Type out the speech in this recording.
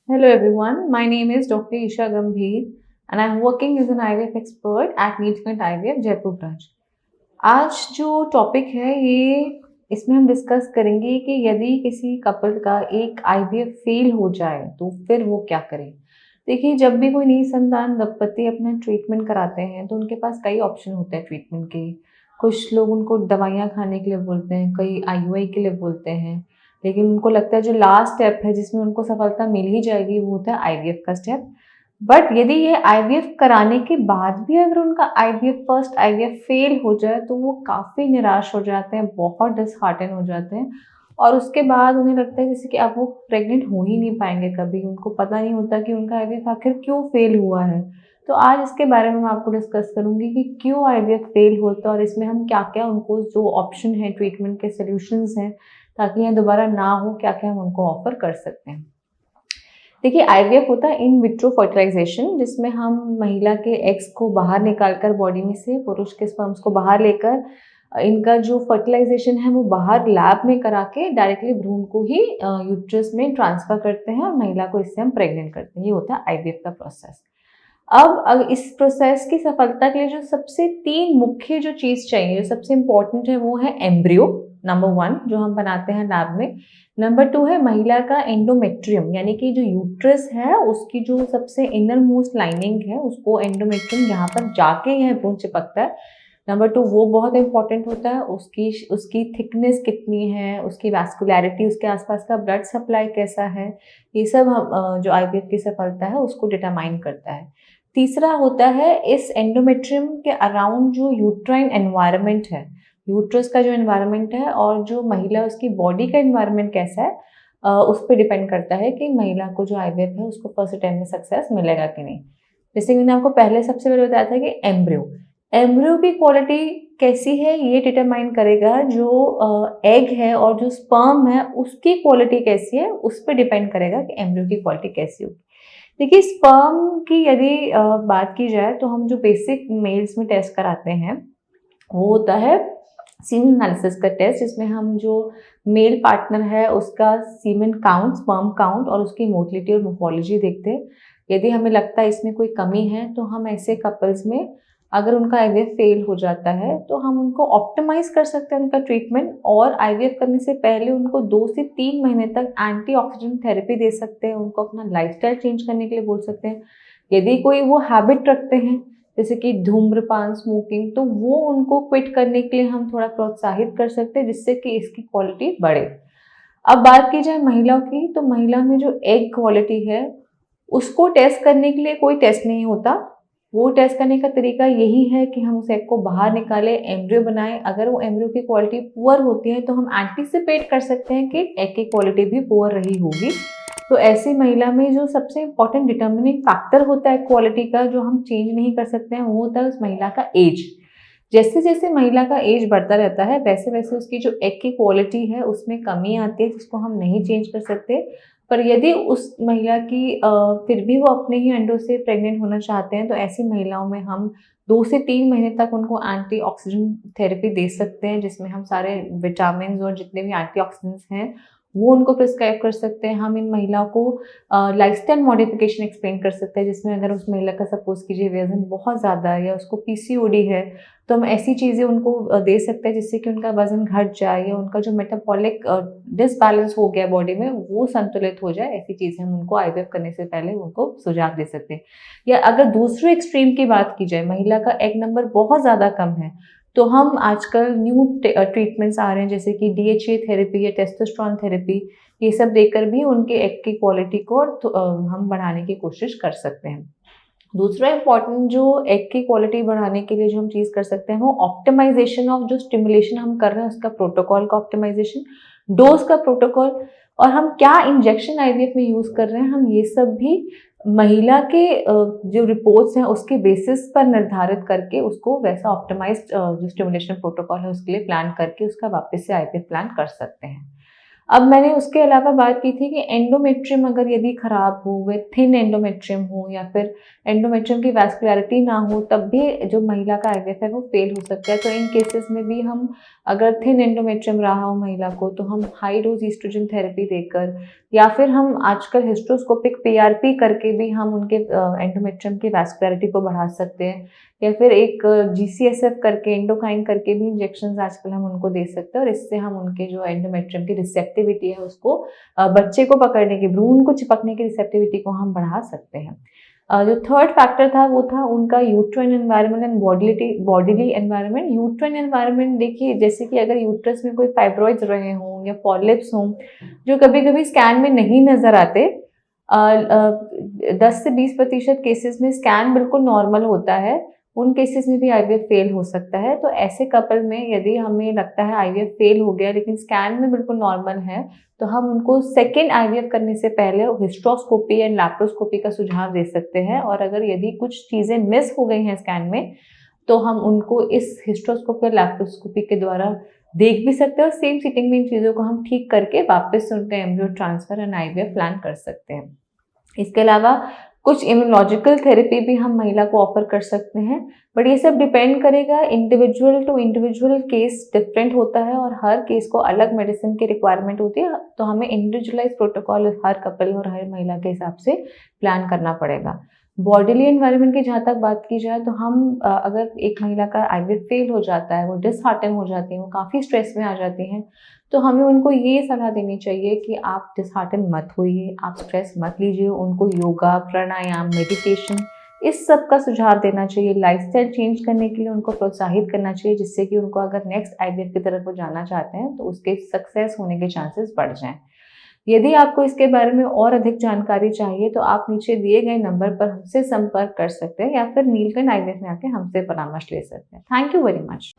Hello everyone, my name is Dr. Isha Gambhir and I'm working as an IVF expert at Neelkanth IVF Jaipur branch. आज जो topic है ये इसमें हम discuss करेंगे कि यदि किसी कपल का एक आईवीएफ फेल हो जाए तो फिर वो क्या करें। देखिए, जब भी कोई निसंतान दंपति अपना ट्रीटमेंट कराते हैं तो उनके पास कई ऑप्शन होते हैं ट्रीटमेंट के। कुछ लोग उनको दवाइयाँ खाने के लिए बोलते हैं, कई आईयूआई के लिए बोलते हैं, लेकिन उनको लगता है जो लास्ट स्टेप है जिसमें उनको सफलता मिल ही जाएगी वो होता है आईवीएफ का स्टेप। बट यदि ये आईवीएफ कराने के बाद भी अगर उनका आईवीएफ फर्स्ट आईवीएफ फेल हो जाए तो वो काफ़ी निराश हो जाते हैं, बहुत डिसहार्टन हो जाते हैं और उसके बाद उन्हें लगता है जैसे कि अब वो प्रेग्नेंट हो ही नहीं पाएंगे कभी। उनको पता नहीं होता कि उनका आईवीएफ आखिर क्यों फेल हुआ है। तो आज इसके बारे में मैं आपको डिस्कस करूंगी कि क्यों आईवीएफ फेल होता है और इसमें हम क्या क्या उनको जो ऑप्शन है ट्रीटमेंट के सोल्यूशंस हैं ताकि यह दोबारा ना हो, क्या क्या हम उनको ऑफर कर सकते हैं। देखिए, आईवीएफ होता है इन विट्रो फर्टिलाइजेशन, जिसमें हम महिला के एग्स को बाहर निकालकर बॉडी में से पुरुष के स्पर्म्स को बाहर लेकर इनका जो फर्टिलाइजेशन है वो बाहर लैब में करा के डायरेक्टली भ्रूण को ही यूट्रस में ट्रांसफर करते हैं और महिला को इससे हम प्रेग्नेंट करते हैं। ये होता है आईवीएफ का प्रोसेस। अब इस प्रोसेस की सफलता के लिए जो सबसे 3 मुख्य जो चीज़ चाहिए, जो सबसे इम्पोर्टेंट है वो है एम्ब्रियो, नंबर 1 जो हम बनाते हैं लैब में। नंबर 2 है महिला का एंडोमेट्रियम, यानी कि जो यूट्रस है उसकी जो सबसे इनर मोस्ट लाइनिंग है उसको एंडोमेट्रियम जहाँ पर जाके यह भ्रूण चिपकता है। नंबर 2 वो बहुत इंपॉर्टेंट होता है, उसकी थिकनेस कितनी है, उसकी वैस्कुलैरिटी, उसके आसपास का ब्लड सप्लाई कैसा है, ये सब हम जो आईवीएफ की सफलता है उसको डिटरमाइन करता है। तीसरा होता है इस एंडोमेट्रियम के अराउंड जो यूट्राइन एनवायरनमेंट है, यूट्रस का जो एनवायरनमेंट है और जो महिला उसकी बॉडी का एनवायरनमेंट कैसा है, उस पर डिपेंड करता है कि महिला को जो आईवीएफ है उसको फर्स्ट अटेम्प्ट में सक्सेस मिलेगा कि नहीं। जैसे कि मैंने आपको पहले सबसे पहले बताया था कि एम्ब्रियो एम्ब्रियो की क्वालिटी कैसी है ये डिटरमाइन करेगा, जो एग है और जो स्पर्म है उसकी क्वालिटी कैसी है उस पर डिपेंड करेगा कि एम्ब्रियो की क्वालिटी कैसी होगी। देखिए, स्पर्म की यदि बात की जाए तो हम जो बेसिक मेल्स में टेस्ट कराते हैं वो होता है सीमेन एनालिसिस का टेस्ट, जिसमें हम जो मेल पार्टनर है उसका सीमेन काउंट, स्पर्म काउंट और उसकी मोटिलिटी और मोर्फोलॉजी देखते हैं। यदि हमें लगता है इसमें कोई कमी है तो हम ऐसे कपल्स में, अगर उनका आईवीएफ फेल हो जाता है तो हम उनको ऑप्टिमाइज कर सकते हैं उनका ट्रीटमेंट, और आईवीएफ करने से पहले उनको 2 से 3 महीने तक एंटीऑक्सीडेंट थेरेपी दे सकते हैं, उनको अपना लाइफस्टाइल चेंज करने के लिए बोल सकते हैं। यदि कोई वो हैबिट रखते हैं जैसे कि धूम्रपान, स्मोकिंग, तो वो उनको क्विट करने के लिए हम थोड़ा प्रोत्साहित कर सकते हैं जिससे कि इसकी क्वालिटी बढ़े। अब बात की जाए महिलाओं की, तो महिला में जो एग क्वालिटी है उसको टेस्ट करने के लिए कोई टेस्ट नहीं होता। वो टेस्ट करने का तरीका यही है कि हम उस एग को बाहर निकालें, एम्ब्रियो बनाएं। अगर वो एम्ब्रियो की क्वालिटी पुअर होती है तो हम एंटिसिपेट कर सकते हैं कि एग की क्वालिटी भी पुअर रही होगी। तो ऐसी महिला में जो सबसे इम्पोर्टेंट डिटर्मिनिंग फैक्टर होता है क्वालिटी का, जो हम चेंज नहीं कर सकते हैं, वो होता है उस महिला का एज। जैसे जैसे महिला का एज बढ़ता रहता है वैसे वैसे उसकी जो एग की क्वालिटी है उसमें कमी आती है जिसको हम नहीं चेंज कर सकते। पर यदि उस महिला की फिर भी वो अपने ही अंडों से प्रेग्नेंट होना चाहते हैं तो ऐसी महिलाओं में हम 2 से 3 महीने तक उनको एंटीऑक्सीडेंट थेरेपी दे सकते हैं, जिसमें हम सारे विटामिन और जितने भी एंटीऑक्सीडेंट्स हैं वो उनको प्रिस्क्राइब कर सकते हैं। हम इन महिलाओं को लाइफस्टाइल मॉडिफिकेशन एक्सप्लेन कर सकते हैं, जिसमें अगर उस महिला का सपोज कीजिए वजन बहुत ज़्यादा है या उसको पीसीओडी है तो हम ऐसी चीज़ें उनको दे सकते हैं जिससे कि उनका वजन घट जाए या उनका जो मेटाबॉलिक डिसबैलेंस हो गया बॉडी में वो संतुलित हो जाए। ऐसी चीज़ें हम उनको आईवीएफ करने से पहले उनको सुझाव दे सकते हैं। या अगर दूसरे एक्सट्रीम की बात की जाए, महिला का एग नंबर बहुत ज़्यादा कम है, तो हम आजकल न्यू ट्रीटमेंट्स आ रहे हैं जैसे कि डीएचए थेरेपी या टेस्टोस्टेरोन थेरेपी, ये सब देकर भी उनके एग की क्वालिटी को हम बढ़ाने की कोशिश कर सकते हैं। दूसरा इम्पॉर्टेंट जो एग की क्वालिटी बढ़ाने के लिए जो हम चीज़ कर सकते हैं वो ऑप्टिमाइजेशन ऑफ जो स्टिमुलेशन हम कर रहे हैं उसका प्रोटोकॉल का ऑप्टिमाइजेशन, डोज का प्रोटोकॉल, और हम क्या इंजेक्शन आईवीएफ में यूज़ कर रहे हैं, हम ये सब भी महिला के जो रिपोर्ट्स हैं उसके बेसिस पर निर्धारित करके उसको वैसा ऑप्टिमाइज्ड जो स्टिमुलेशन प्रोटोकॉल है उसके लिए प्लान करके उसका वापस से आईवीएफ प्लान कर सकते हैं। अब मैंने उसके अलावा बात की थी कि एंडोमेट्रियम अगर यदि खराब हो, वे थिन एंडोमेट्रियम हो या फिर एंडोमेट्रियम की वैस्कुलैरिटी ना हो, तब भी जो महिला का आईवीएफ है वो फेल हो सकता है। तो इन केसेस में भी हम, अगर थिन एंडोमेट्रियम रहा हो महिला को, तो हम हाई डोज ईस्ट्रोजन थेरेपी देकर या फिर हम आजकल हिस्ट्रोस्कोपिक पीआरपी करके भी हम उनके एंडोमेट्रियम की वैस्कुलरिटी को बढ़ा सकते हैं, या फिर एक जीसीएसएफ करके एंडोकाइन करके भी इंजेक्शन आजकल हम उनको दे सकते हैं, और इससे हम उनके जो एंडोमेट्रियम की रिसेप्टिविटी है उसको बच्चे को पकड़ने की, भ्रूण को चिपकने की रिसेप्टिविटी को हम बढ़ा सकते हैं। जो थर्ड फैक्टर था वो था उनका uterine environment and bodily environment. Uterine environment देखिए, जैसे कि अगर यूट्रस में कोई फाइब्रॉइड्स रहे हों या पॉलिप्स हों जो कभी कभी स्कैन में नहीं नजर आते, 10 से 20% केसेस में स्कैन बिल्कुल नॉर्मल होता है, उन केसेस में भी आईवीएफ फेल हो सकता है। तो ऐसे कपल में यदि हमें लगता है आईवीएफ फेल हो गया लेकिन स्कैन में बिल्कुल नॉर्मल है, तो हम उनको सेकेंड आईवीएफ करने से पहले हिस्ट्रोस्कोपी एंड लैप्रोस्कोपी का सुझाव दे सकते हैं। और अगर यदि कुछ चीज़ें मिस हो गई हैं स्कैन में, तो हम उनको इस हिस्ट्रोस्कोपी और लैप्रोस्कोपी के द्वारा देख भी सकते हैं, और सेम सीटिंग में इन चीज़ों को हम ठीक करके वापस से उनका embryo transfer and IVF plan कर सकते हैं। इसके अलावा कुछ इम्यूनोलॉजिकल थेरेपी भी हम महिला को ऑफर कर सकते हैं, बट ये सब डिपेंड करेगा, individual to individual case different होता है और हर केस को अलग मेडिसिन की रिक्वायरमेंट होती है, तो हमें इंडिविजुअलाइज प्रोटोकॉल हर कपल और हर महिला के हिसाब से प्लान करना पड़ेगा। बॉडीली एनवायरनमेंट की जहाँ तक बात की जाए तो हम अगर एक महिला का आईवीएफ फेल हो जाता है, वो डिसहार्टन हो जाती है, वो काफ़ी स्ट्रेस में आ जाती हैं, तो हमें उनको ये सलाह देनी चाहिए कि आप डिसहार्टन मत होइए, आप स्ट्रेस मत लीजिए, उनको योगा, प्राणायाम, मेडिटेशन इस सब का सुझाव देना चाहिए। लाइफस्टाइल चेंज करने के लिए उनको प्रोत्साहित करना चाहिए, जिससे कि उनको अगर नेक्स्ट आईवीएफ की तरफ वो जाना चाहते हैं तो उसके सक्सेस होने के चांसेस बढ़ जाएं। यदि आपको इसके बारे में और अधिक जानकारी चाहिए तो आप नीचे दिए गए नंबर पर हमसे संपर्क कर सकते हैं, या फिर नीलकंठ आईवीएफ में आके हमसे परामर्श ले सकते हैं। Thank you very much.